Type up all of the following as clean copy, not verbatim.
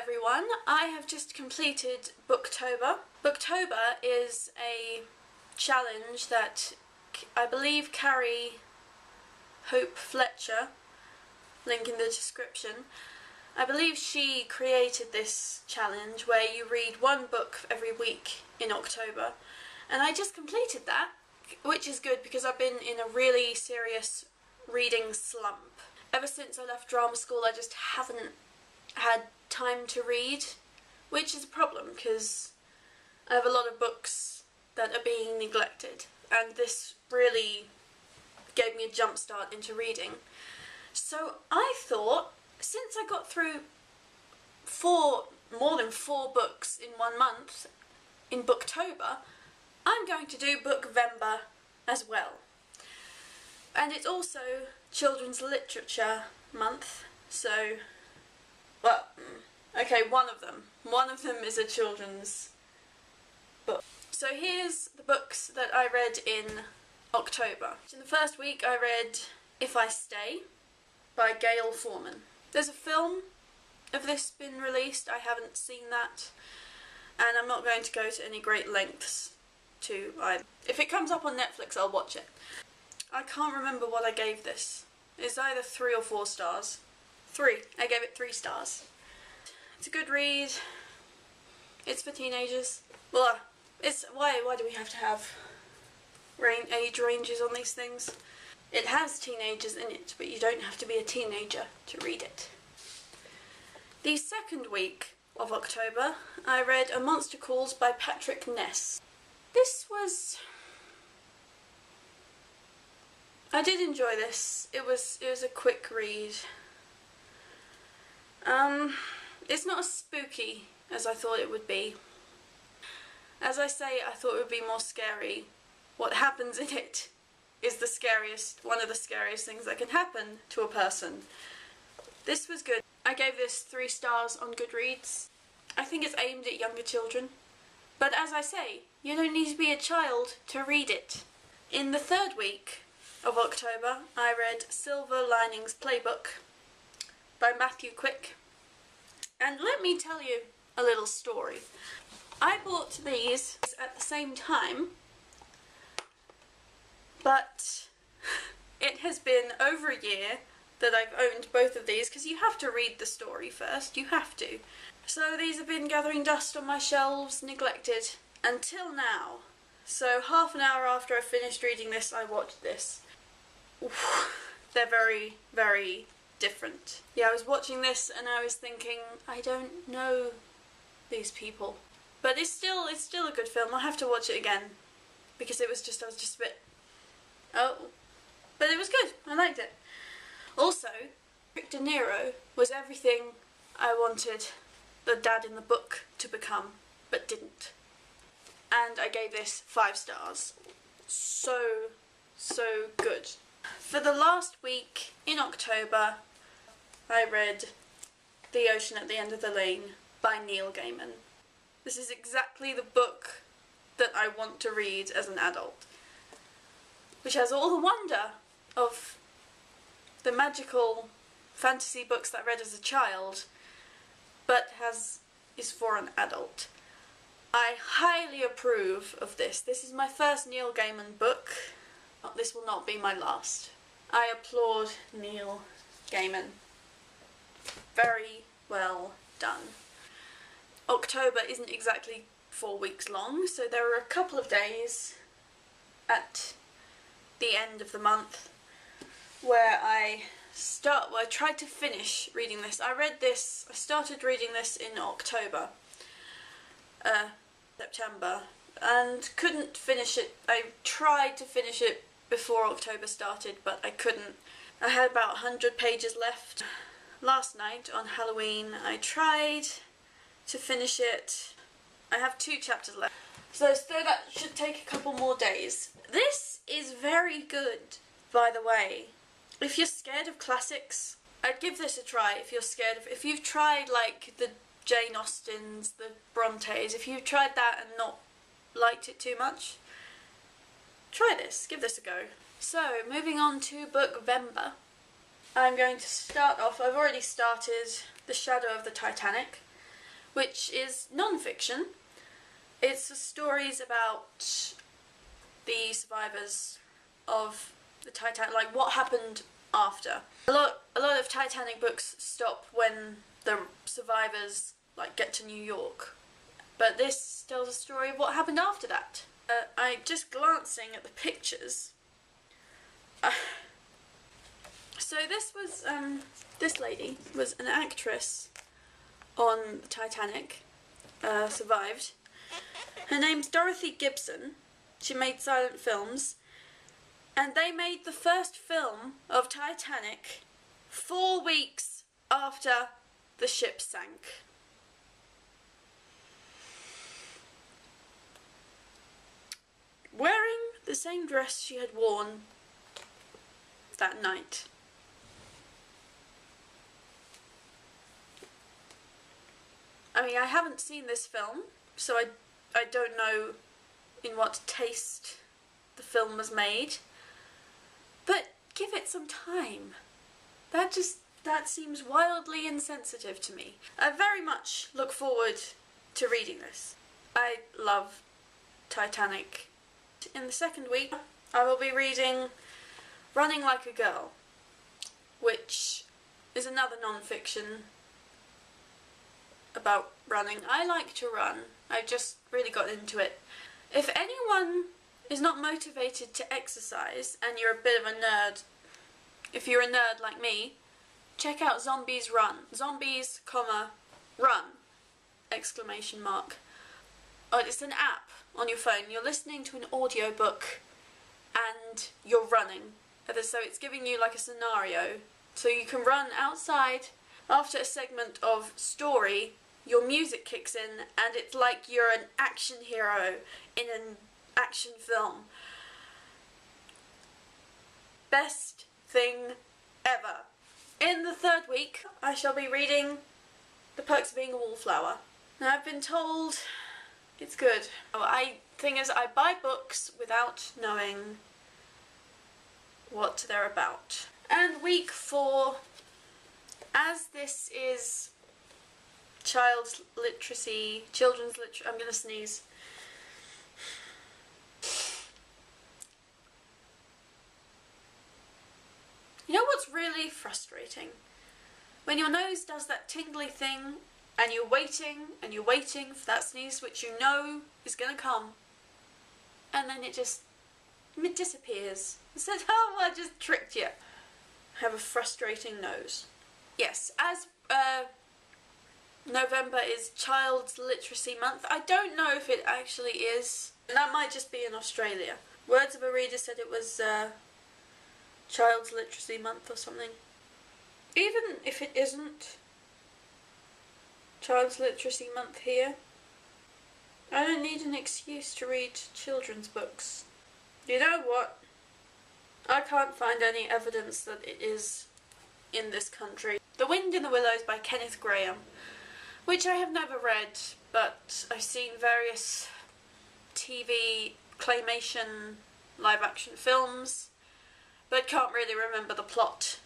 everyone, I have just completed Book-tober. Book-tober is a challenge that I believe Carrie Hope Fletcher, link in the description, I believe she created this challenge where you read one book every week in October, and I just completed that, which is good because I've been in a really serious reading slump. Ever since I left drama school I just haven't had time to read, which is a problem because I have a lot of books that are being neglected, and this really gave me a jump start into reading. So I thought, since I got through more than 4 books in 1 month in Book-tober, I'm going to do Book-vember as well. And it's also Children's Literature Month, so, well, okay, one of them is a children's book. So here's the books that I read in October. In the first week I read If I Stay by Gail Foreman. There's a film of this been released, I haven't seen that, and I'm not going to go to any great lengths to either. If it comes up on Netflix I'll watch it. I can't remember what I gave this. It's either 3 or 4 stars. 3. I gave it 3 stars. It's a good read. It's for teenagers. Well, it's why do we have to have age ranges on these things? It has teenagers in it, but you don't have to be a teenager to read it. The second week of October, I read A Monster Calls by Patrick Ness. I did enjoy this. It was a quick read. It's not as spooky as I thought it would be. As I say, I thought it would be more scary. What happens in it is one of the scariest things that can happen to a person. This was good. I gave this 3 stars on Goodreads. I think it's aimed at younger children. But as I say, you don't need to be a child to read it. In the third week of October, I read Silver Linings Playbook by Matthew Quick. And let me tell you a little story. I bought these at the same time, but it has been over a year that I've owned both of these, because you have to read the story first, you have to. So these have been gathering dust on my shelves, neglected, until now. So half an hour after I finished reading this, I watched this. Oof, they're very, very different. Yeah, I was watching this and I was thinking, I don't know these people. But it's still a good film. I'll have to watch it again, because I was just a bit, oh, but it was good. I liked it. Also, Rick De Niro was everything I wanted the dad in the book to become, but didn't. And I gave this 5 stars. So good. For the last week in October, I read The Ocean at the End of the Lane by Neil Gaiman. This is exactly the book that I want to read as an adult, which has all the wonder of the magical fantasy books that I read as a child, but is for an adult. I highly approve of this. This is my first Neil Gaiman book. This will not be my last. I applaud Neil Gaiman. Very well done. October isn't exactly 4 weeks long, so there are a couple of days at the end of the month where I tried to finish reading this. I started reading this in October, September, and couldn't finish it. I tried to finish it before October started, but I couldn't. I had about 100 pages left. Last night on Halloween I tried to finish it. I have 2 chapters left, so that should take a couple more days. This is very good, by the way. If you're scared of classics, I'd give this a try. If you've tried like the Jane Austens, the Brontes, if you've tried that and not liked it too much, try this, give this a go. So, moving on to Book-vember. I'm going to start off, I've already started The Shadow of the Titanic. which is non-fiction. It's stories about the survivors of the Titanic, like what happened after. A lot of Titanic books stop when the survivors like get to New York, but this tells a story of what happened after that. I just glancing at the pictures. So this was this lady was an actress on the Titanic, survived. Her name's Dorothy Gibson. She made silent films, and they made the first film of Titanic 4 weeks after the ship sank. Wearing the same dress she had worn that night. I mean, I haven't seen this film, so I don't know in what taste the film was made, but give it some time. That seems wildly insensitive to me. I very much look forward to reading this. I love Titanic. In the second week, I will be reading Running Like a Girl, which is another non-fiction about running. I like to run. I've just really got into it. If anyone is not motivated to exercise and you're a bit of a nerd, if you're a nerd like me, check out Zombies Run. Zombies, run! Exclamation mark. Oh, it's an app on your phone. You're listening to an audiobook and you're running. So it's giving you like a scenario. So you can run outside. After a segment of story, your music kicks in and it's like you're an action hero in an action film. Best thing ever. In the third week, I shall be reading The Perks of Being a Wallflower. Now, I've been told it's good. Thing is, I buy books without knowing what they're about. And week 4, as this is children's literacy, I'm gonna sneeze. You know what's really frustrating? When your nose does that tingly thing and you're waiting for that sneeze which you know is gonna come, and then it disappears. It says, oh, I just tricked you. I have a frustrating nose. Yes, as November is Child's Literacy Month. I don't know if it actually is. That might just be in Australia. Words of a Reader said it was Child's Literacy Month or something. Even if it isn't Child's Literacy Month here, I don't need an excuse to read children's books. You know what? I can't find any evidence that it is in this country. The Wind in the Willows by Kenneth Grahame, which I have never read, but I've seen various TV, claymation, live-action films, but can't really remember the plot.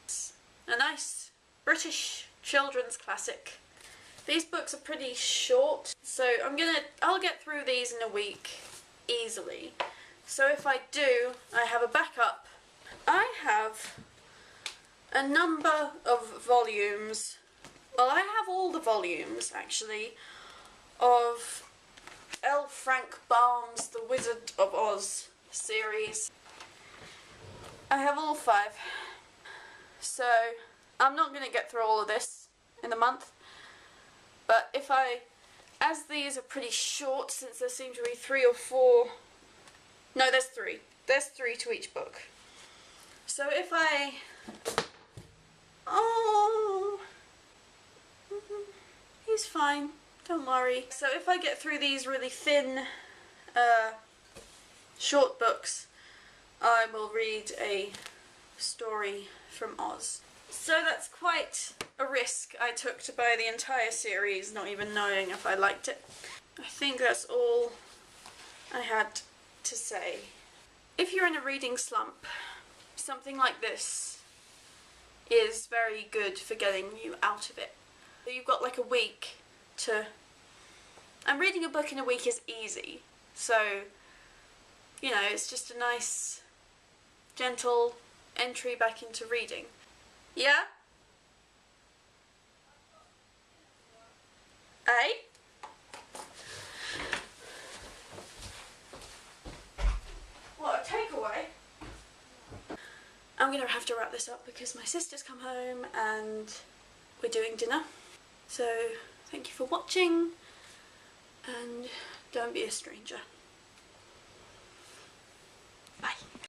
It's a nice British children's classic. These books are pretty short, so I'll get through these in a week, easily. So if I do, I have a backup. I have a number of volumes. Well, I have all the volumes, actually, of L. Frank Baum's The Wizard of Oz series. I have all 5. So, I'm not going to get through all of this in a month. But as these are pretty short, since there seem to be 3 or 4... No, there's 3. There's 3 to each book. So if Oh... He's fine, don't worry. So if I get through these really thin, short books, I will read a story from Oz. So that's quite a risk I took to buy the entire series, not even knowing if I liked it. I think that's all I had to say. If you're in a reading slump, something like this is very good for getting you out of it. So you've got like a week and reading a book in a week is easy, so, you know, it's just a nice, gentle entry back into reading. Yeah? Eh? What, a takeaway? I'm gonna have to wrap this up because my sister's come home and we're doing dinner. So, thank you for watching, and don't be a stranger. Bye.